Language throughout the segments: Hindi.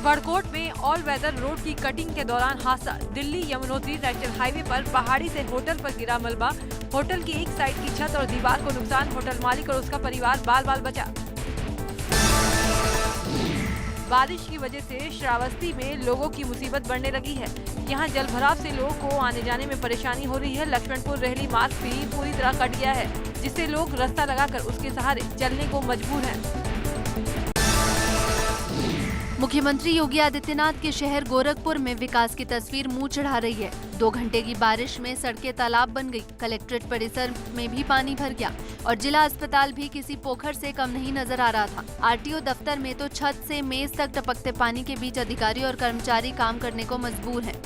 बड़कोट में ऑल वेदर रोड की कटिंग के दौरान हादसा। दिल्ली यमुनोत्री नेशनल हाईवे पर पहाड़ी से होटल पर गिरा मलबा। होटल की एक साइड की छत और दीवार को नुकसान। होटल मालिक और उसका परिवार बाल बाल बचा। बारिश की वजह से श्रावस्ती में लोगों की मुसीबत बढ़ने लगी है। यहाँ जलभराव से लोगों को आने जाने में परेशानी हो रही है। लक्ष्मणपुर रेहली मार्ग भी पूरी तरह कट गया है, जिससे लोग रास्ता लगाकर उसके सहारे चलने को मजबूर हैं। मुख्यमंत्री योगी आदित्यनाथ के शहर गोरखपुर में विकास की तस्वीर मुंह चढ़ा रही है। 2 घंटे की बारिश में सड़कें तालाब बन गई। कलेक्ट्रेट परिसर में भी पानी भर गया और जिला अस्पताल भी किसी पोखर से कम नहीं नजर आ रहा था। आरटीओ दफ्तर में तो छत से मेज तक टपकते पानी के बीच अधिकारी और कर्मचारी काम करने को मजबूर हैं।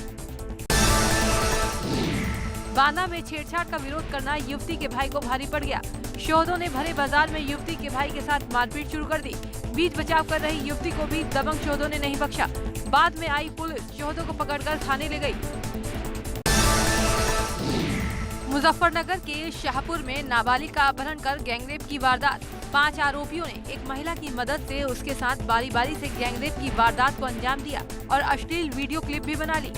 बांदा में छेड़छाड़ का विरोध करना युवती के भाई को भारी पड़ गया। शोहदों ने भरे बाजार में युवती के भाई के साथ मारपीट शुरू कर दी। बीच बचाव कर रही युवती को भी दबंग शोहदों ने नहीं बख्शा। बाद में आई पुलिस शोहदों को पकड़कर थाने ले गई। मुजफ्फरनगर के शाहपुर में नाबालिग का अपहरण कर गैंगरेप की वारदात। 5 आरोपियों ने एक महिला की मदद से उसके साथ बारी बारी से गैंगरेप की वारदात को अंजाम दिया और अश्लील वीडियो क्लिप भी बना ली।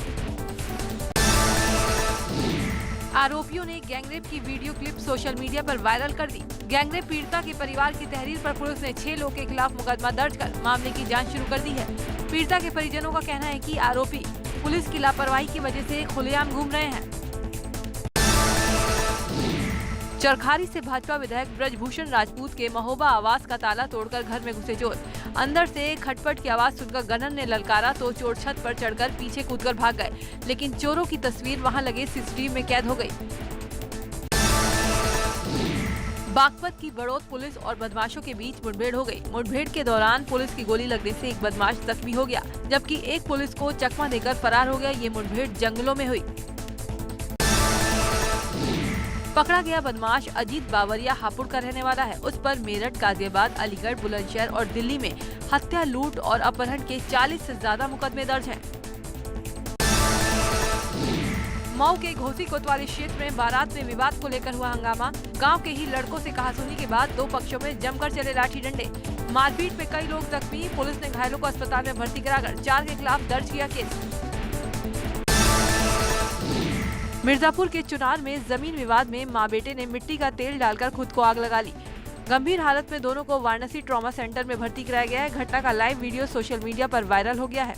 आरोपियों ने गैंगरेप की वीडियो क्लिप सोशल मीडिया पर वायरल कर दी। गैंगरेप पीड़िता के परिवार की तहरीर पर पुलिस ने 6 लोगों के खिलाफ मुकदमा दर्ज कर मामले की जांच शुरू कर दी है। पीड़िता के परिजनों का कहना है कि आरोपी पुलिस की लापरवाही की वजह से खुलेआम घूम रहे हैं। चरखारी से भाजपा विधायक ब्रजभूषण राजपूत के महोबा आवास का ताला तोड़कर घर में घुसे चोर। अंदर से खटपट की आवाज सुनकर गनर ने ललकारा तो चोर छत पर चढ़कर पीछे कूदकर भाग गए, लेकिन चोरों की तस्वीर वहां लगे सीसीटीवी में कैद हो गई। बागपत की बड़ौत पुलिस और बदमाशों के बीच मुठभेड़ हो गई। मुठभेड़ के दौरान पुलिस की गोली लगने से एक बदमाश जख्मी हो गया, जबकि एक पुलिस को चकमा देकर फरार हो गया। ये मुठभेड़ जंगलों में हुई। पकड़ा गया बदमाश अजीत बावरिया हापुड़ का रहने वाला है। उस पर मेरठ, गाजियाबाद, अलीगढ़, बुलंदशहर और दिल्ली में हत्या, लूट और अपहरण के 40 से ज्यादा मुकदमे दर्ज हैं। मऊ के घोसी कोतवाली क्षेत्र में बारात में विवाद को लेकर हुआ हंगामा। गांव के ही लड़कों से कहासुनी के बाद 2 पक्षों में जमकर चले लाठी डंडे। मारपीट में कई लोग जख्मी। पुलिस ने घायलों को अस्पताल में भर्ती कराकर 4 के खिलाफ दर्ज किया केस। मिर्जापुर के चुनार में जमीन विवाद में मां बेटे ने मिट्टी का तेल डालकर खुद को आग लगा ली। गंभीर हालत में दोनों को वाराणसी ट्रॉमा सेंटर में भर्ती कराया गया है। घटना का लाइव वीडियो सोशल मीडिया पर वायरल हो गया है।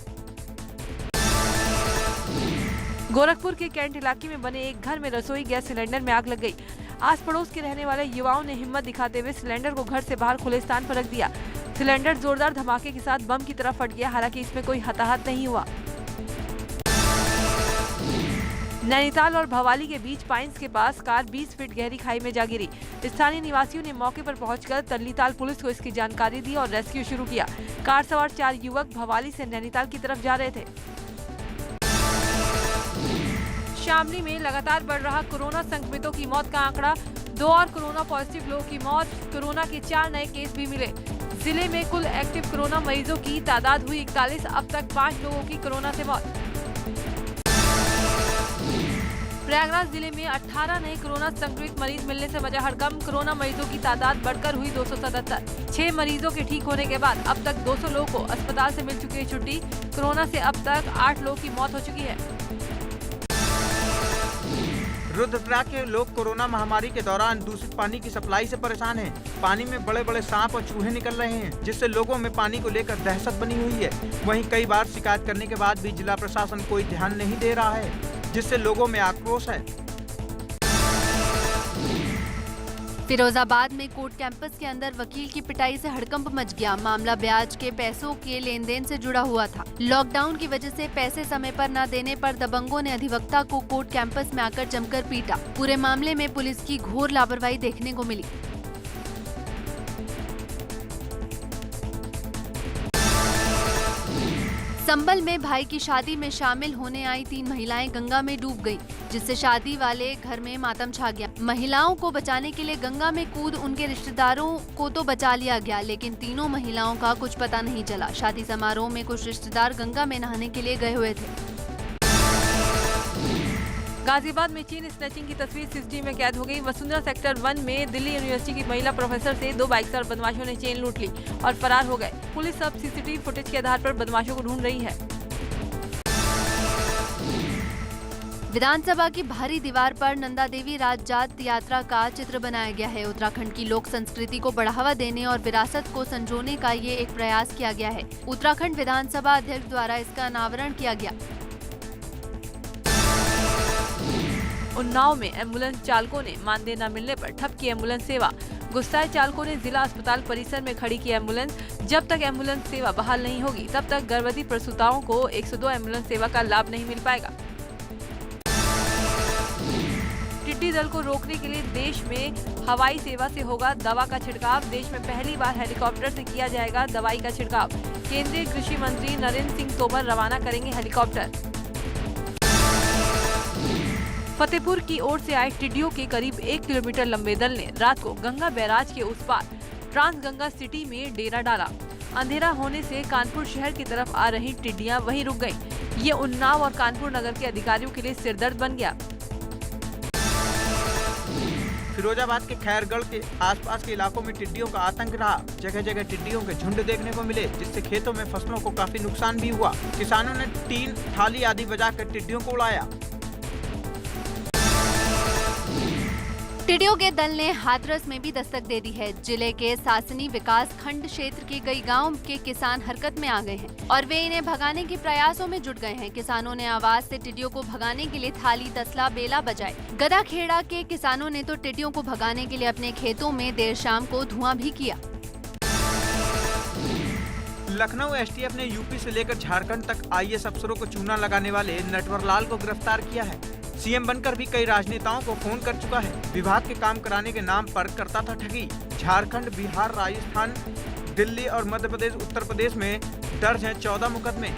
गोरखपुर के कैंट इलाके में बने एक घर में रसोई गैस सिलेंडर में आग लग गई। आस पड़ोस के रहने वाले युवाओं ने हिम्मत दिखाते हुए सिलेंडर को घर से बाहर खुले स्थान पर रख दिया। सिलेंडर जोरदार धमाके के साथ बम की तरह फट गया। हालांकि इसमें कोई हताहत नहीं हुआ। नैनीताल और भवाली के बीच पाइंस के पास कार 20 फीट गहरी खाई में जा गिरी। स्थानीय निवासियों ने मौके पर पहुंचकर तल्लीताल पुलिस को इसकी जानकारी दी और रेस्क्यू शुरू किया। कार सवार 4 युवक भवाली से नैनीताल की तरफ जा रहे थे। शामली में लगातार बढ़ रहा कोरोना संक्रमितों की मौत का आंकड़ा। 2 और कोरोना पॉजिटिव लोगों की मौत। कोरोना के 4 नए केस भी मिले। जिले में कुल एक्टिव कोरोना मरीजों की तादाद हुई 41। अब तक 5 लोगों की कोरोना से मौत। प्रयागराज जिले में 18 नए कोरोना संक्रमित मरीज मिलने से मचा हड़कंप। कोरोना मरीजों की तादाद बढ़कर हुई 277। 6 मरीजों के ठीक होने के बाद अब तक 200 लोगों को अस्पताल से मिल चुकी है छुट्टी। कोरोना से अब तक 8 लोगों की मौत हो चुकी है। रुद्रप्रयाग के लोग कोरोना महामारी के दौरान दूषित पानी की सप्लाई से परेशान हैं। पानी में बड़े बड़े सांप और चूहे निकल रहे हैं, जिससे लोगों में पानी को लेकर दहशत बनी हुई है। वहीं कई बार शिकायत करने के बाद भी जिला प्रशासन कोई ध्यान नहीं दे रहा है, जिससे लोगों में आक्रोश है। फिरोजाबाद में कोर्ट कैंपस के अंदर वकील की पिटाई से हड़कंप मच गया। मामला ब्याज के पैसों के लेन देन से जुड़ा हुआ था। लॉकडाउन की वजह से पैसे समय पर न देने पर दबंगों ने अधिवक्ता को कोर्ट कैंपस में आकर जमकर पीटा। पूरे मामले में पुलिस की घोर लापरवाही देखने को मिली। संभल में भाई की शादी में शामिल होने आई 3 महिलाएं गंगा में डूब गईं, जिससे शादी वाले घर में मातम छा गया। महिलाओं को बचाने के लिए गंगा में कूद उनके रिश्तेदारों को तो बचा लिया गया, लेकिन तीनों महिलाओं का कुछ पता नहीं चला। शादी समारोह में कुछ रिश्तेदार गंगा में नहाने के लिए गए हुए थे। गाजियाबाद में चेन स्नैचिंग की तस्वीर सीसीटीवी में कैद हो गई। वसुंधरा सेक्टर 1 में दिल्ली यूनिवर्सिटी की महिला प्रोफेसर से 2 बाइक सवार बदमाशों ने चेन लूट ली और फरार हो गए। पुलिस अब सीसीटीवी फुटेज के आधार पर बदमाशों को ढूंढ रही है। विधानसभा की बाहरी दीवार पर नंदा देवी राजजात यात्रा का चित्र बनाया गया है। उत्तराखंड की लोक संस्कृति को बढ़ावा देने और विरासत को संजोने का ये एक प्रयास किया गया है। उत्तराखंड विधानसभा अध्यक्ष द्वारा इसका अनावरण किया गया। उन्नाव में एम्बुलेंस चालकों ने मानदेय न मिलने पर ठप की एम्बुलेंस सेवा। गुस्साए चालकों ने जिला अस्पताल परिसर में खड़ी की एम्बुलेंस। जब तक एम्बुलेंस सेवा बहाल नहीं होगी तब तक गर्भवती प्रसूताओं को 102 एम्बुलेंस सेवा का लाभ नहीं मिल पाएगा। टिड्डी दल को रोकने के लिए देश में हवाई सेवा से होगा दवा का छिड़काव। देश में पहली बार हेलीकॉप्टर से किया जाएगा दवाई का छिड़काव। केंद्रीय कृषि मंत्री नरेंद्र सिंह तोमर रवाना करेंगे हेलीकॉप्टर। फतेहपुर की ओर से आए टिड्डियों के करीब 1 किलोमीटर लंबे दल ने रात को गंगा बैराज के उस पार ट्रांस गंगा सिटी में डेरा डाला। अंधेरा होने से कानपुर शहर की तरफ आ रही टिड्डियां वहीं रुक गईं। ये उन्नाव और कानपुर नगर के अधिकारियों के लिए सिरदर्द बन गया। फिरोजाबाद के खैरगढ़ के आसपास के इलाकों में टिड्डियों का आतंक रहा। जगह जगह टिड्डियों के झुंड देखने को मिले, जिससे खेतों में फसलों को काफी नुकसान भी हुआ। किसानों ने टीन, थाली आदि बजाकर टिड्डियों को उड़ाया। टिड्डियों के दल ने हाथरस में भी दस्तक दे दी है। जिले के सासनी विकास खंड क्षेत्र के कई गांव के किसान हरकत में आ गए हैं और वे इन्हें भगाने के प्रयासों में जुट गए हैं। किसानों ने आवाज से टिड्डियों को भगाने के लिए थाली, तसला, बेला बजाए। गदाखेड़ा के किसानों ने तो टिड्डियों को भगाने के लिए अपने खेतों में देर शाम को धुआं भी किया। लखनऊ एसटीएफ ने यूपी से लेकर झारखंड तक आईएएस अफसरों को चूना लगाने वाले नटवर लाल को गिरफ्तार किया है। सीएम बनकर भी कई राजनेताओं को फोन कर चुका है। विभाग के काम कराने के नाम पर करता था ठगी। झारखंड, बिहार, राजस्थान, दिल्ली और मध्य प्रदेश, उत्तर प्रदेश में दर्ज हैं 14 मुकदमे।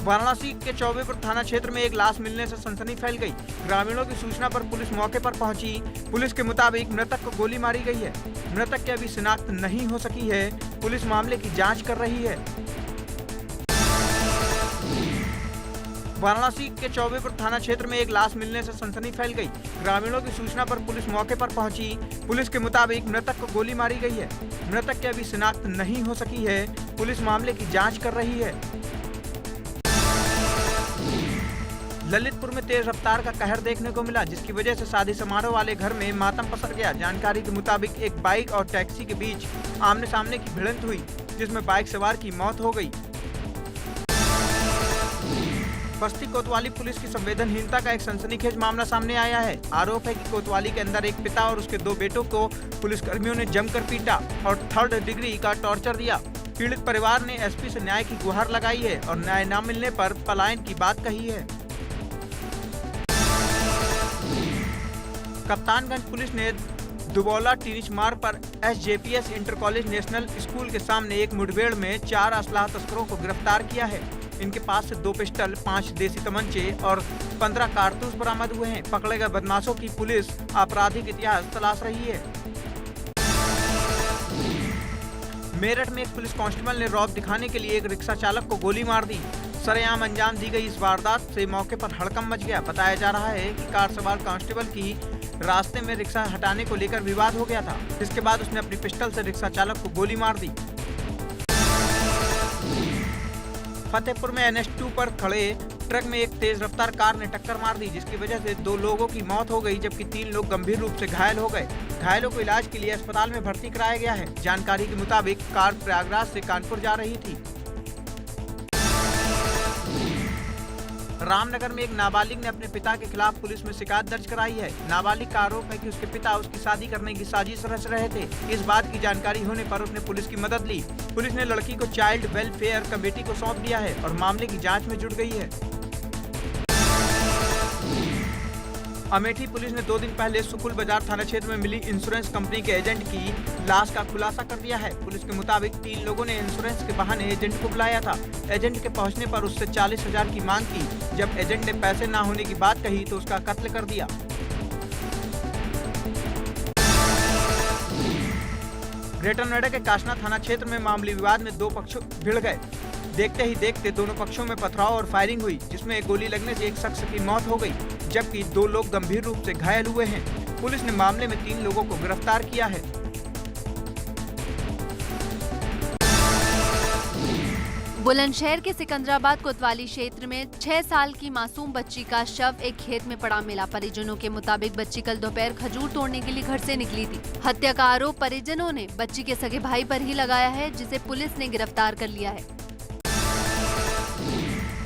वाराणसी के चौबेपुर थाना क्षेत्र में एक लाश मिलने से सनसनी फैल गई। ग्रामीणों की सूचना पर पुलिस मौके पर पहुंची। पुलिस के मुताबिक मृतक को गोली मारी गई है। मृतक की अभी शिनाख्त नहीं हो सकी है। पुलिस मामले की जांच कर रही है। वाराणसी के चौबेपुर थाना क्षेत्र में एक लाश मिलने से सनसनी फैल गई। ग्रामीणों की सूचना पर पुलिस मौके पर पहुंची। पुलिस के मुताबिक मृतक को गोली मारी गई है। मृतक की अभी शिनाख्त नहीं हो सकी है। पुलिस मामले की जांच कर रही है। ललितपुर में तेज रफ्तार का कहर देखने को मिला, जिसकी वजह से शादी समारोह वाले घर में मातम पसर गया। जानकारी के मुताबिक एक बाइक और टैक्सी के बीच आमने सामने की भिड़ंत हुई, जिसमें बाइक सवार की मौत हो गई। बस्ती कोतवाली पुलिस की संवेदनहीनता का एक सनसनीखेज मामला सामने आया है। आरोप है कि कोतवाली के अंदर एक पिता और उसके 2 बेटों को पुलिसकर्मियों ने जमकर पीटा और 3rd डिग्री का टॉर्चर दिया। पीड़ित परिवार ने एसपी से न्याय की गुहार लगाई है और न्याय न मिलने पर पलायन की बात कही है। कप्तानगंज पुलिस ने दुबौला टीनिच मार्ग पर एसजेपीएस इंटर कॉलेज नेशनल स्कूल के सामने एक मुठभेड़ में 4 असलाह तस्करों को गिरफ्तार किया है। इनके पास से 2 पिस्टल, 5 देसी तमंचे और 15 कारतूस बरामद हुए हैं। पकड़े गए बदमाशों की पुलिस आपराधिक इतिहास तलाश रही है। मेरठ में एक पुलिस कांस्टेबल ने रौब दिखाने के लिए एक रिक्शा चालक को गोली मार दी। सरेआम अंजाम दी गई इस वारदात से मौके पर हड़कंप मच गया। बताया जा रहा है कि कार सवार कांस्टेबल की रास्ते में रिक्शा हटाने को लेकर विवाद हो गया था। इसके बाद उसने अपनी पिस्टल से रिक्शा चालक को गोली मार दी। फतेहपुर में NH2 पर खड़े ट्रक में एक तेज रफ्तार कार ने टक्कर मार दी, जिसकी वजह से 2 लोगों की मौत हो गई, जबकि 3 लोग गंभीर रूप से घायल हो गए। घायलों को इलाज के लिए अस्पताल में भर्ती कराया गया है। जानकारी के मुताबिक कार प्रयागराज से कानपुर जा रही थी। रामनगर में एक नाबालिग ने अपने पिता के खिलाफ पुलिस में शिकायत दर्ज कराई है। नाबालिग का आरोप है कि उसके पिता उसकी शादी करने की साजिश रच रहे थे। इस बात की जानकारी होने पर उसने पुलिस की मदद ली। पुलिस ने लड़की को चाइल्ड वेलफेयर कमेटी को सौंप दिया है और मामले की जांच में जुट गई है। अमेठी पुलिस ने 2 दिन पहले सुकुल बाजार थाना क्षेत्र में मिली इंश्योरेंस कंपनी के एजेंट की लाश का खुलासा कर दिया है। पुलिस के मुताबिक 3 लोगों ने इंश्योरेंस के बहाने एजेंट को बुलाया था। एजेंट के पहुंचने पर उससे 40,000 की मांग की। जब एजेंट ने पैसे ना होने की बात कही तो उसका कत्ल कर दिया। ग्रेटर नोएडा के काशना थाना क्षेत्र में मामूली विवाद में 2 पक्ष भिड़ गए। देखते ही देखते दोनों पक्षों में पथराव और फायरिंग हुई, जिसमें एक गोली लगने से एक शख्स की मौत हो गई, जबकि 2 लोग गंभीर रूप से घायल हुए हैं। पुलिस ने मामले में 3 लोगों को गिरफ्तार किया है। बुलंदशहर के सिकंदराबाद कोतवाली क्षेत्र में 6 साल की मासूम बच्ची का शव एक खेत में पड़ा मिला। परिजनों के मुताबिक बच्ची कल दोपहर खजूर तोड़ने के लिए घर से निकली थी। हत्या का आरोप परिजनों ने बच्ची के सगे भाई पर ही लगाया है, जिसे पुलिस ने गिरफ्तार कर लिया है।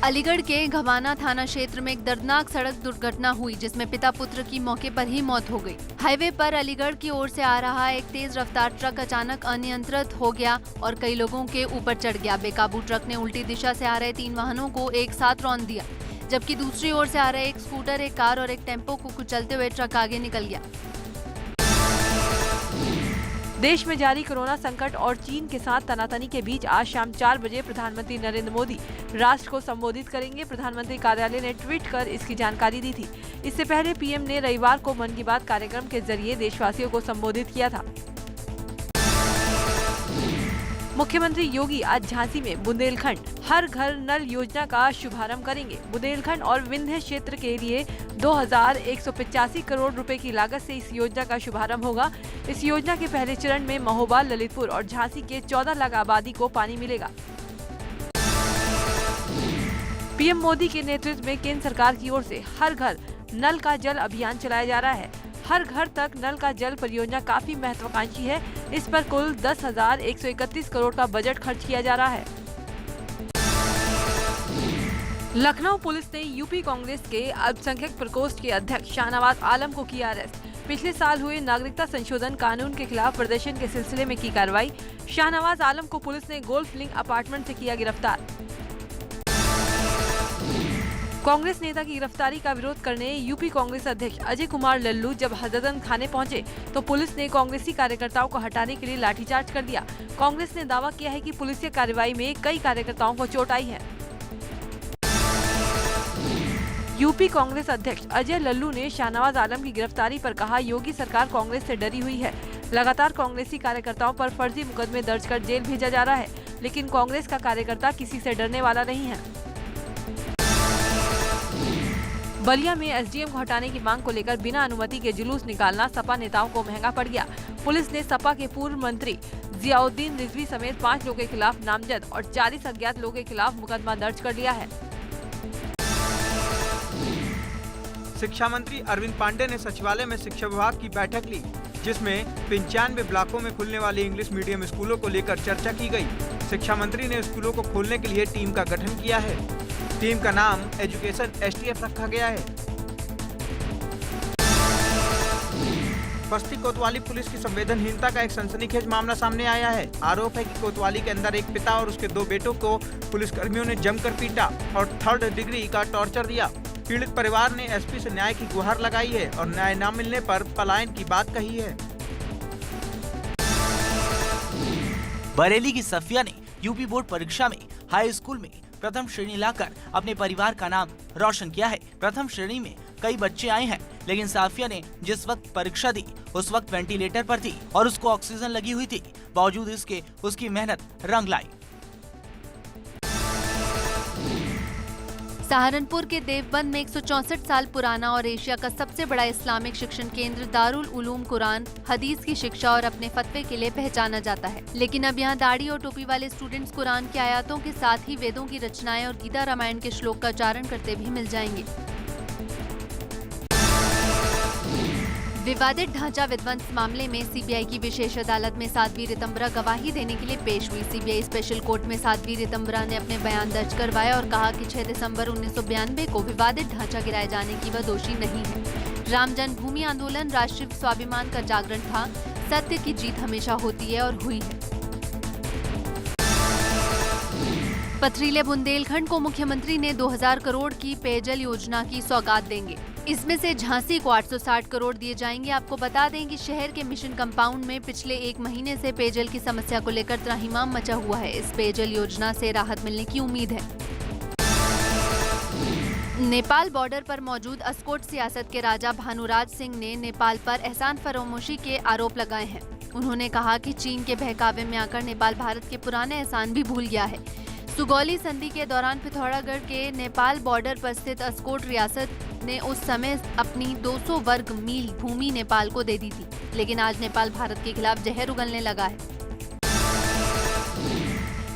अलीगढ़ के घवाना थाना क्षेत्र में एक दर्दनाक सड़क दुर्घटना हुई, जिसमें पिता पुत्र की मौके पर ही मौत हो गई। हाईवे पर अलीगढ़ की ओर से आ रहा एक तेज रफ्तार ट्रक अचानक अनियंत्रित हो गया और कई लोगों के ऊपर चढ़ गया। बेकाबू ट्रक ने उल्टी दिशा से आ रहे 3 वाहनों को एक साथ रौंद दिया, जबकि दूसरी ओर से आ रहे एक स्कूटर, एक कार और एक टेम्पो को कुचलते हुए ट्रक आगे निकल गया। देश में जारी कोरोना संकट और चीन के साथ तनातनी के बीच आज शाम 4 बजे प्रधानमंत्री नरेंद्र मोदी राष्ट्र को संबोधित करेंगे। प्रधानमंत्री कार्यालय ने ट्वीट कर इसकी जानकारी दी थी। इससे पहले पीएम ने रविवार को मन की बात कार्यक्रम के जरिए देशवासियों को संबोधित किया था। मुख्यमंत्री योगी आज झांसी में बुंदेलखंड हर घर नल योजना का शुभारंभ करेंगे। बुंदेलखंड और विंध्य क्षेत्र के लिए 2185 करोड़ रुपए की लागत से इस योजना का शुभारंभ होगा। इस योजना के पहले चरण में महोबा, ललितपुर और झांसी के 14 लाख आबादी को पानी मिलेगा। पीएम मोदी के नेतृत्व में केंद्र सरकार की ओर से हर घर नल का जल अभियान चलाया जा रहा है। हर घर तक नल का जल परियोजना काफी महत्वाकांक्षी है। इस पर कुल 10,131 करोड़ का बजट खर्च किया जा रहा है। लखनऊ पुलिस ने यूपी कांग्रेस के अल्पसंख्यक प्रकोष्ठ के अध्यक्ष शाहनवाज आलम को किया अरेस्ट। पिछले साल हुए नागरिकता संशोधन कानून के खिलाफ प्रदर्शन के सिलसिले में की कार्रवाई। शाहनवाज आलम को पुलिस ने गोल्फ लिंक अपार्टमेंट से किया गिरफ्तार। कांग्रेस नेता की गिरफ्तारी का विरोध करने यूपी कांग्रेस अध्यक्ष अजय कुमार लल्लू जब हजरतगंज थाने पहुंचे तो पुलिस ने कांग्रेसी कार्यकर्ताओं को हटाने के लिए लाठीचार्ज कर दिया। कांग्रेस ने दावा किया है कि पुलिस की कार्रवाई में कई कार्यकर्ताओं को चोट आई है। यूपी कांग्रेस अध्यक्ष अजय लल्लू ने शाहनवाज आलम की गिरफ्तारी पर कहा, योगी सरकार कांग्रेस से डरी हुई है। लगातार कांग्रेसी कार्यकर्ताओं पर फर्जी मुकदमे दर्ज कर जेल भेजा जा रहा है, लेकिन कांग्रेस का कार्यकर्ता किसी से डरने वाला नहीं है। बलिया में एसडीएम को हटाने की मांग को लेकर बिना अनुमति के जुलूस निकालना सपा नेताओं को महंगा पड़ गया। पुलिस ने सपा के पूर्व मंत्री जियाउद्दीन रिजवी समेत 5 लोगों के खिलाफ नामजद और 40 अज्ञात लोगों के खिलाफ मुकदमा दर्ज कर लिया है। शिक्षा मंत्री अरविंद पांडे ने सचिवालय में शिक्षा विभाग की बैठक ली, जिसमें 95 ब्लॉकों में खुलने वाले इंग्लिश मीडियम स्कूलों को लेकर चर्चा की गई। शिक्षा मंत्री ने स्कूलों को खोलने के लिए टीम का गठन किया है। टीम का नाम एजुकेशन एसटीएफ रखा गया है। बस्ती कोतवाली पुलिस की संवेदनहीनता का एक सनसनीखेज मामला सामने आया है। आरोप है कि कोतवाली के अंदर एक पिता और उसके 2 बेटों को पुलिसकर्मियों ने जमकर पीटा और 3rd डिग्री का टॉर्चर दिया। पीड़ित परिवार ने एसपी से न्याय की गुहार लगाई है और न्याय न मिलने पर पलायन की बात कही है। बरेली की सफिया ने यूपी बोर्ड परीक्षा में हाई स्कूल में प्रथम श्रेणी लाकर अपने परिवार का नाम रोशन किया है। प्रथम श्रेणी में कई बच्चे आए हैं, लेकिन साफिया ने जिस वक्त परीक्षा दी उस वक्त वेंटिलेटर पर थी और उसको ऑक्सीजन लगी हुई थी। बावजूद इसके उसकी मेहनत रंग लाई। सहारनपुर के देवबंद में 164 साल पुराना और एशिया का सबसे बड़ा इस्लामिक शिक्षण केंद्र दारुल उलूम कुरान हदीस की शिक्षा और अपने फतवे के लिए पहचाना जाता है। लेकिन अब यहाँ दाढ़ी और टोपी वाले स्टूडेंट्स कुरान की आयतों के साथ ही वेदों की रचनाएं और गीता रामायण के श्लोक का उच्चारण करते भी मिल जाएंगे। विवादित ढांचा विध्वंस मामले में सीबीआई की विशेष अदालत में साध्वी रितंबरा गवाही देने के लिए पेश हुई। सीबीआई स्पेशल कोर्ट में साध्वी रितंबरा ने अपने बयान दर्ज करवाया और कहा कि 6 दिसंबर 1992 को विवादित ढांचा गिराए जाने की वह दोषी नहीं है। राम जन्मभूमि आंदोलन राष्ट्रीय स्वाभिमान का जागरण था। सत्य की जीत हमेशा होती है और हुई है। पथरीले बुंदेलखंड को मुख्यमंत्री ने 2000 करोड़ की पेयजल योजना की सौगात देंगे। इसमें से झांसी को 860 करोड़ दिए जाएंगे। आपको बता दें कि शहर के मिशन कंपाउंड में पिछले 1 महीने से पेयजल की समस्या को लेकर त्राहिमाम मचा हुआ है। इस पेयजल योजना से राहत मिलने की उम्मीद है। नेपाल बॉर्डर पर मौजूद अस्कोट सियासत के राजा भानुराज सिंह ने नेपाल पर एहसान फरामोशी के आरोप लगाए हैं। उन्होंने कहा कि चीन के बहकावे में आकर नेपाल भारत के पुराने एहसान भी भूल गया है। सुगौली संधि के दौरान पिथौरागढ़ के नेपाल बॉर्डर पर स्थित अस्कोट रियासत ने उस समय अपनी 200 वर्ग मील भूमि नेपाल को दे दी थी, लेकिन आज नेपाल भारत के खिलाफ जहर उगलने लगा है।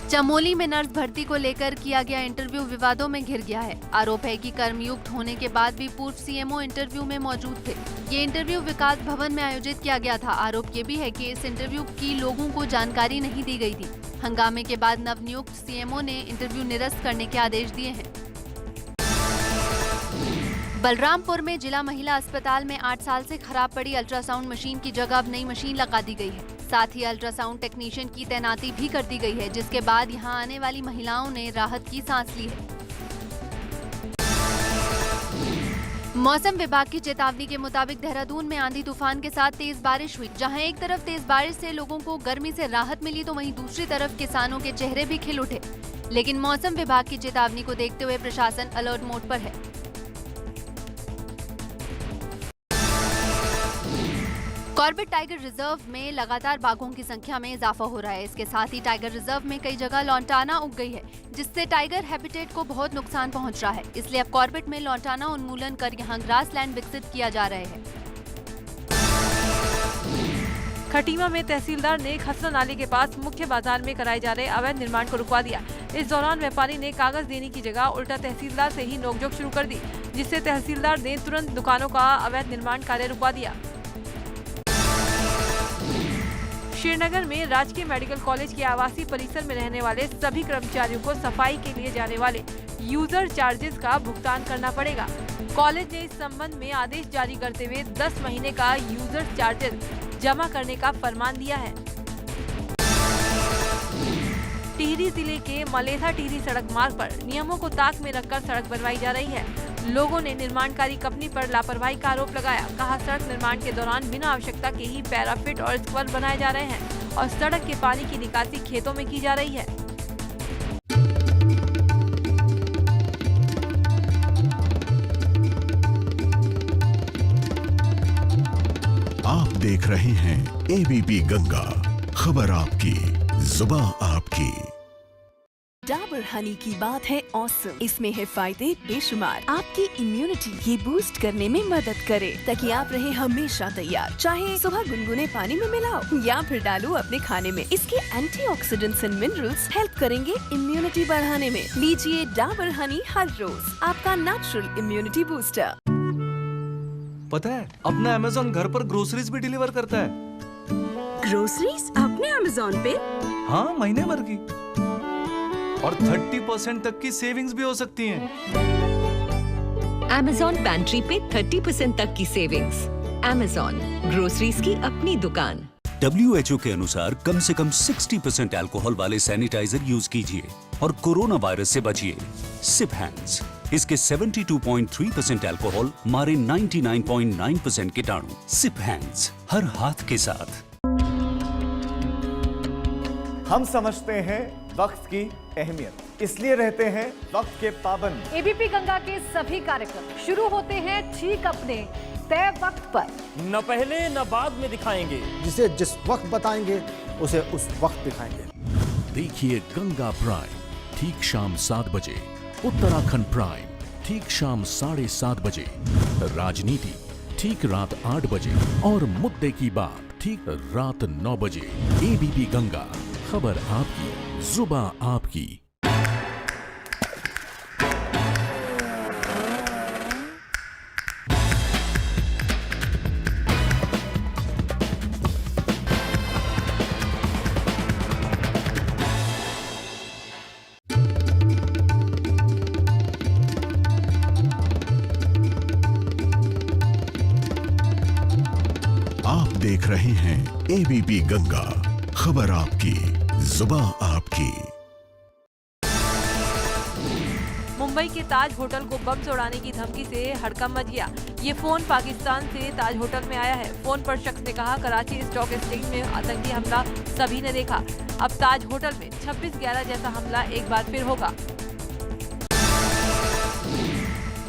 चमोली में नर्स भर्ती को लेकर किया गया इंटरव्यू विवादों में घिर गया है। आरोप है कि कर्मयुक्त होने के बाद भी पूर्व सीएमओ इंटरव्यू में मौजूद थे। ये इंटरव्यू विकास भवन में आयोजित किया गया था। आरोप ये भी है कि इस इंटरव्यू की लोगों को जानकारी नहीं दी गई थी। हंगामे के बाद नवनियुक्त सीएमओ ने इंटरव्यू निरस्त करने के आदेश दिए हैं। बलरामपुर में जिला महिला अस्पताल में 8 साल से खराब पड़ी अल्ट्रासाउंड मशीन की जगह अब नई मशीन लगा दी गई है। साथ ही अल्ट्रासाउंड टेक्नीशियन की तैनाती भी कर दी गई है, जिसके बाद यहां आने वाली महिलाओं ने राहत की सांस ली है। मौसम विभाग की चेतावनी के मुताबिक देहरादून में आंधी तूफान के साथ तेज बारिश हुई। जहां एक तरफ तेज बारिश से लोगों को गर्मी से राहत मिली, तो वहीं दूसरी तरफ किसानों के चेहरे भी खिल उठे। लेकिन मौसम विभाग की चेतावनी को देखते हुए प्रशासन अलर्ट मोड पर है। कॉर्बेट टाइगर रिजर्व में लगातार बाघों की संख्या में इजाफा हो रहा है। इसके साथ ही टाइगर रिजर्व में कई जगह लॉन्टाना उग गई है, जिससे टाइगर हैबिटेट को बहुत नुकसान पहुंच रहा है। इसलिए अब कॉर्बेट में लॉन्टाना उन्मूलन कर यहां ग्रासलैंड विकसित किया जा रहा है। खटीमा में तहसीलदार ने खसरा नाले के पास मुख्य बाजार में कराए जा रहे अवैध निर्माण को रुकवा दिया। इस दौरान व्यापारी ने कागज देने की जगह उल्टा तहसीलदार से ही नोकझोंक शुरू कर दी, जिससे तहसीलदार ने तुरंत दुकानों का अवैध निर्माण कार्य रुकवा दिया। श्रीनगर में राजकीय मेडिकल कॉलेज के आवासीय परिसर में रहने वाले सभी कर्मचारियों को सफाई के लिए जाने वाले यूजर चार्जेस का भुगतान करना पड़ेगा। कॉलेज ने इस संबंध में आदेश जारी करते हुए 10 महीने का यूजर चार्जेस जमा करने का फरमान दिया है। टिहरी जिले के मलेथा टिहरी सड़क मार्ग पर नियमों को ताक में रखकर सड़क बनवाई जा रही है। लोगों ने निर्माणकारी कंपनी पर लापरवाही का आरोप लगाया। कहा, सड़क निर्माण के दौरान बिना आवश्यकता के ही पैराफिट और स्क्वर बनाए जा रहे हैं और सड़क के पानी की निकासी खेतों में की जा रही है। आप देख रहे हैं एबीपी गंगा, खबर आपकी, जुबान आपकी। डाबर हनी की बात है ऑसम। इसमें है फायदे बेशुमार। आपकी इम्यूनिटी ये बूस्ट करने में मदद करे, ताकि आप रहे हमेशा तैयार। चाहे सुबह गुनगुने पानी में मिलाओ या फिर डालो अपने खाने में। इसके एंटीऑक्सीडेंट्स एंड मिनरल्स हेल्प करेंगे इम्यूनिटी बढ़ाने में। लीजिए डाबर हनी हर रोज, आपका नेचुरल इम्यूनिटी बूस्टर। पता है, अपना अमेज़न घर पर ग्रोसरीज भी डिलीवर करता है। ग्रोसरीज अपने अमेज़न पे? हाँ, महीने भर की, और 30% तक की सेविंग्स भी हो सकती हैं। अमेज़न पैंट्री पे 30% तक की सेविंग्स। अमेज़न, ग्रोसरीज की अपनी दुकान। WHO के अनुसार कम से कम 60% अल्कोहल वाले सैनिटाइजर यूज कीजिए और कोरोना वायरस से बचिए। सिप हैंड्स, इसके 72.3% अल्कोहल मारे 99.9% कीटाणु। सिप हैंड्स, हर हाथ के साथ। हम समझते हैं वक्त की अहमियत, इसलिए रहते हैं वक्त के पाबंद। एबीपी गंगा के सभी कार्यक्रम शुरू होते हैं ठीक अपने तय वक्त पर। न पहले न बाद में दिखाएंगे, जिसे जिस वक्त बताएंगे उसे उस वक्त दिखाएंगे। देखिए गंगा प्राइम ठीक शाम 7 बजे, उत्तराखंड प्राइम ठीक शाम 7:30 बजे, राजनीति ठीक रात 8 बजे और मुद्दे की बात ठीक रात 9 बजे। एबीपी गंगा, खबर आपकी, जुबान आपकी। आप देख रहे हैं एबीपी गंगा, खबर आपकी, जुबान आपकी। मुंबई के ताज होटल को बम से उड़ाने की धमकी से हड़कंप मच गया। ये फोन पाकिस्तान से ताज होटल में आया है। फोन पर शख्स ने कहा, कराची स्टॉक एक्सचेंज में आतंकी हमला सभी ने देखा। अब ताज होटल में 26/11 जैसा हमला एक बार फिर होगा।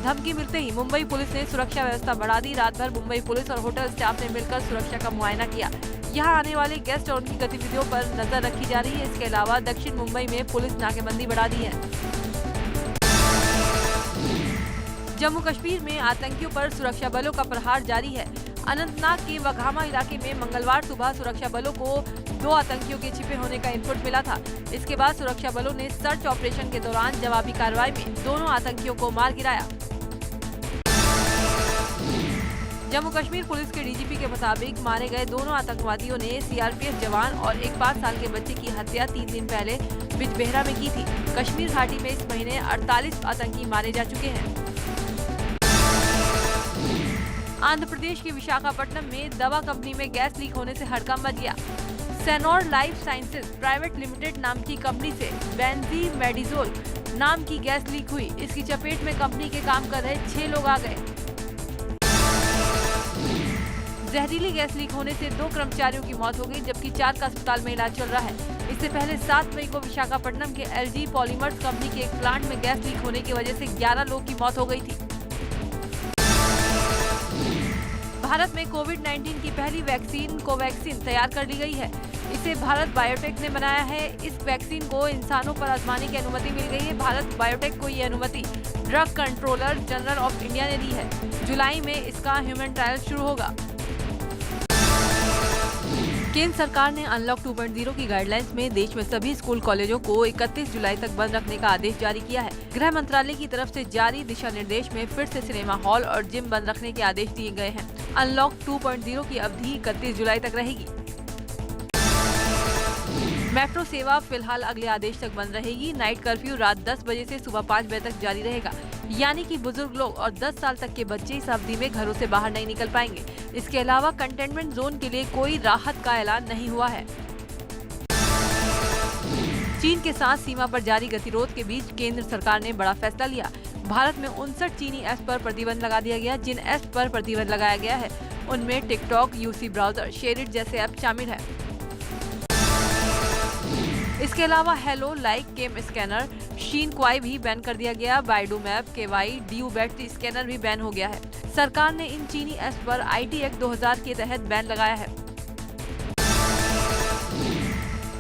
धमकी मिलते ही मुंबई पुलिस ने सुरक्षा व्यवस्था बढ़ा दी। रात भर मुंबई पुलिस और होटल स्टाफ ने मिलकर सुरक्षा का मुआयना किया। यहाँ आने वाले गेस्ट और उनकी गतिविधियों पर नजर रखी जा रही है। इसके अलावा दक्षिण मुंबई में पुलिस नाकेबंदी बढ़ा दी है। जम्मू कश्मीर में आतंकियों पर सुरक्षा बलों का प्रहार जारी है। अनंतनाग के वघामा इलाके में मंगलवार सुबह सुरक्षा बलों को 2 आतंकियों के छिपे होने का इनपुट मिला था। इसके बाद सुरक्षा बलों ने सर्च ऑपरेशन के दौरान जवाबी कार्रवाई में दोनों आतंकियों को मार गिराया। जम्मू कश्मीर पुलिस के डीजीपी के मुताबिक मारे गए दोनों आतंकवादियों ने सीआरपीएफ जवान और एक 5 साल के बच्चे की हत्या 3 दिन पहले बिजबेहरा में की थी। कश्मीर घाटी में इस महीने 48 आतंकी मारे जा चुके हैं। आंध्र प्रदेश के विशाखापट्टनम में दवा कंपनी में गैस लीक होने से हड़कंप मच गया। सेनोर लाइफ साइंसेज प्राइवेट लिमिटेड नाम की कंपनी से बेंजीमेडिजोल नाम की गैस लीक हुई। इसकी चपेट में कंपनी के काम कर रहे 6 लोग आ गए। जहरीली गैस लीक होने से 2 कर्मचारियों की मौत हो गई, जबकि 4 का अस्पताल में इलाज चल रहा है। इससे पहले 7 मई को विशाखापट्टनम के एलजी पॉलीमर्स कंपनी के एक प्लांट में गैस लीक होने की वजह से 11 लोग की मौत हो गई थी। भारत में कोविड-19 की पहली वैक्सीन कोवैक्सीन तैयार कर ली गई है। इसे भारत बायोटेक ने बनाया है। इस वैक्सीन को इंसानों पर आजमाने की अनुमति मिल गई है। भारत बायोटेक को ये अनुमति drug controller general of India ने दी है। जुलाई में इसका ह्यूमन ट्रायल शुरू होगा। केंद्र सरकार ने अनलॉक 2.0 की गाइडलाइंस में देश में सभी स्कूल कॉलेजों को 31 जुलाई तक बंद रखने का आदेश जारी किया है। गृह मंत्रालय की तरफ से जारी दिशा निर्देश में फिर से सिनेमा हॉल और जिम बंद रखने के आदेश दिए गए हैं। अनलॉक 2.0 की अवधि 31 जुलाई तक रहेगी। मेट्रो सेवा फिलहाल अगले आदेश तक बंद रहेगी। नाइट कर्फ्यू रात 10 बजे से सुबह 5 बजे तक जारी रहेगा, यानी कि बुजुर्ग लोग और 10 साल तक के बच्चे इस अवधि में घरों से बाहर नहीं निकल पाएंगे। इसके अलावा कंटेनमेंट जोन के लिए कोई राहत का ऐलान नहीं हुआ है। चीन के साथ सीमा पर जारी गतिरोध के बीच केंद्र सरकार ने बड़ा फैसला लिया। भारत में 59 चीनी ऐप्स पर प्रतिबंध लगा दिया गया। जिन ऐप्स पर प्रतिबंध लगाया गया है उनमें टिकटॉक, यूसी ब्राउजर, शेयरिट जैसे ऐप शामिल है। इसके अलावा Helo, Likee, CamScanner, Shein Kwai भी बैन कर दिया गया। Baidu map, KY, DU battery scanner भी बैन हो गया है। सरकार ने इन चीनी ऐप्स पर आईटी एक्ट 2000 के तहत बैन लगाया है।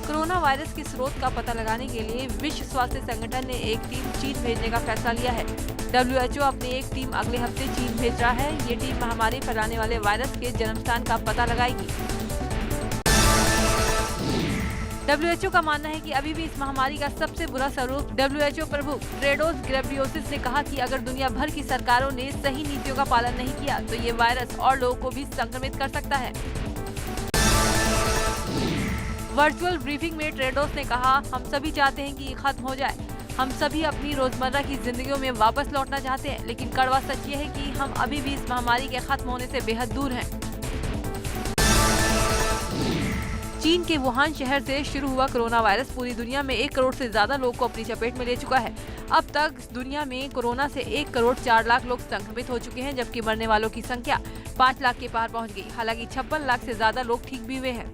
कोरोना वायरस के स्रोत का पता लगाने के लिए विश्व स्वास्थ्य संगठन ने एक टीम चीन भेजने का फैसला लिया है। WHO अपनी एक टीम अगले हफ्ते चीन भेज रहा है। ये टीम महामारी फैलाने वाले वायरस के जन्म स्थान का पता लगाएगी। WHO का मानना है कि अभी भी इस महामारी का सबसे बुरा स्वरूप WHO प्रमुख टेड्रोस घेब्रेयेसस ने कहा कि अगर दुनिया भर की सरकारों ने सही नीतियों का पालन नहीं किया तो ये वायरस और लोगों को भी संक्रमित कर सकता है। वर्चुअल ब्रीफिंग में टेड्रोस ने कहा, हम सभी चाहते हैं कि ये खत्म हो जाए। हम सभी अपनी रोजमर्रा की जिंदगियों में वापस लौटना चाहते हैं, लेकिन कड़वा सच ये है कि हम अभी भी इस महामारी के खत्म होने से बेहद दूर हैं। चीन के वुहान शहर से शुरू हुआ कोरोना वायरस पूरी दुनिया में 1 करोड़ से ज्यादा लोगों को अपनी चपेट में ले चुका है। अब तक दुनिया में कोरोना से 1 करोड़ 4 लाख लोग संक्रमित हो चुके हैं, जबकि मरने वालों की संख्या 5 लाख के पार पहुंच गई। हालांकि 56 लाख से ज्यादा लोग ठीक भी हुए हैं।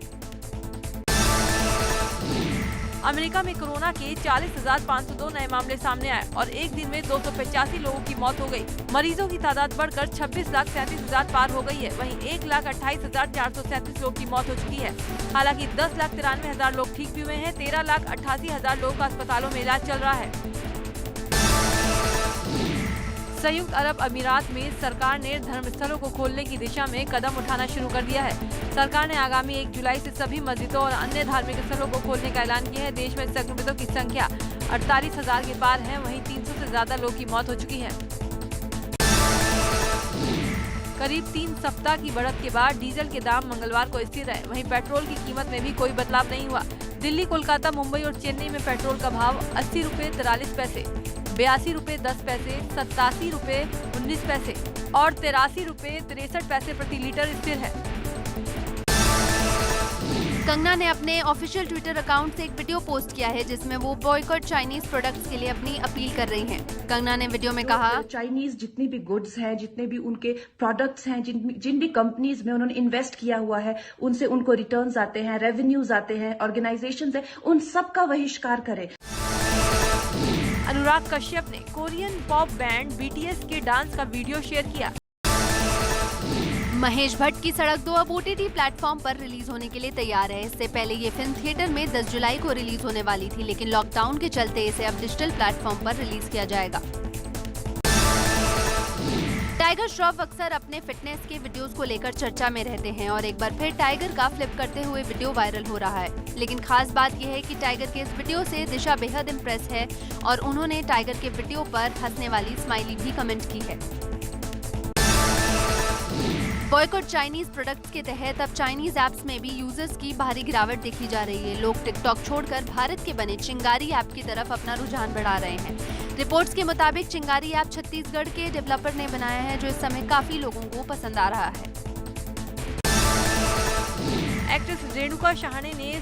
अमेरिका में कोरोना के 40,502 नए मामले सामने आए और एक दिन में 285 लोगों की मौत हो गई। मरीजों की तादाद बढ़कर 26,37,000 पार हो गई है। वहीं 1,28,437 लोगों की मौत हो चुकी है। हालांकि 10,93,000 लोग ठीक भी हुए हैं। 13,88,000 लोगों का अस्पतालों में इलाज चल रहा है। संयुक्त अरब अमीरात में सरकार ने धर्मस्थलों को खोलने की दिशा में कदम उठाना शुरू कर दिया है। सरकार ने आगामी 1 जुलाई से सभी मस्जिदों और अन्य धार्मिक स्थलों को खोलने का ऐलान किया है। देश में संक्रमितों की संख्या 48,000 के पार है। वहीं 300 से ज्यादा लोगों की मौत हो चुकी है। करीब 3 सप्ताह की बढ़त के बाद डीजल के दाम मंगलवार को स्थिर रहे। वहीं पेट्रोल की कीमत में भी कोई बदलाव नहीं हुआ। दिल्ली, कोलकाता, मुंबई और चेन्नई में पेट्रोल का भाव 80 रुपए 43 पैसे, 82 रुपए 10 पैसे, 87 रुपए 19 पैसे और 83 रुपए 63 पैसे प्रति लीटर स्थिर है। कंगना ने अपने ऑफिशियल ट्विटर अकाउंट से एक वीडियो पोस्ट किया है जिसमें वो बॉयकॉट चाइनीज प्रोडक्ट्स के लिए अपनी अपील कर रही हैं। कंगना ने वीडियो में कहा, चाइनीज जितनी भी गुड्स हैं, जितने भी उनके प्रोडक्ट्स हैं, जिन भी कंपनीज में उन्होंने इन्वेस्ट किया हुआ है, उनसे उनको रिटर्न्स आते हैं, रेवेन्यूज आते हैं, ऑर्गेनाइजेशंस हैं, उन सब का बहिष्कार करें। अनुराग कश्यप ने कोरियन पॉप बैंड BTS के डांस का वीडियो शेयर किया। महेश भट्ट की सड़क 2 अब OTT प्लेटफॉर्म पर रिलीज होने के लिए तैयार है। इससे पहले ये फिल्म थिएटर में 10 जुलाई को रिलीज होने वाली थी, लेकिन लॉकडाउन के चलते इसे अब डिजिटल प्लेटफॉर्म पर रिलीज किया जाएगा। टाइगर श्रॉफ अक्सर अपने फिटनेस के वीडियोस को लेकर चर्चा में रहते हैं और एक बार फिर टाइगर का फ्लिप करते हुए वीडियो वायरल हो रहा है। लेकिन खास बात यह है कि टाइगर के इस वीडियो से दिशा बेहद इम्प्रेस है और उन्होंने टाइगर के वीडियो पर हंसने वाली स्माइली भी कमेंट की है। बॉयकॉट चाइनीज प्रोडक्ट्स के तहत अब चाइनीज ऐप्स में भी यूजर्स की भारी गिरावट देखी जा रही है। लोग टिकटॉक छोड़कर भारत के बने चिंगारी ऐप की तरफ अपना रुझान बढ़ा रहे हैं। रिपोर्ट्स के मुताबिक चिंगारी ऐप छत्तीसगढ़ के डेवलपर ने बनाया है, जो इस समय काफी लोगों को पसंद आ रहा है। एक्ट्रेस रेणुका शहाणे ने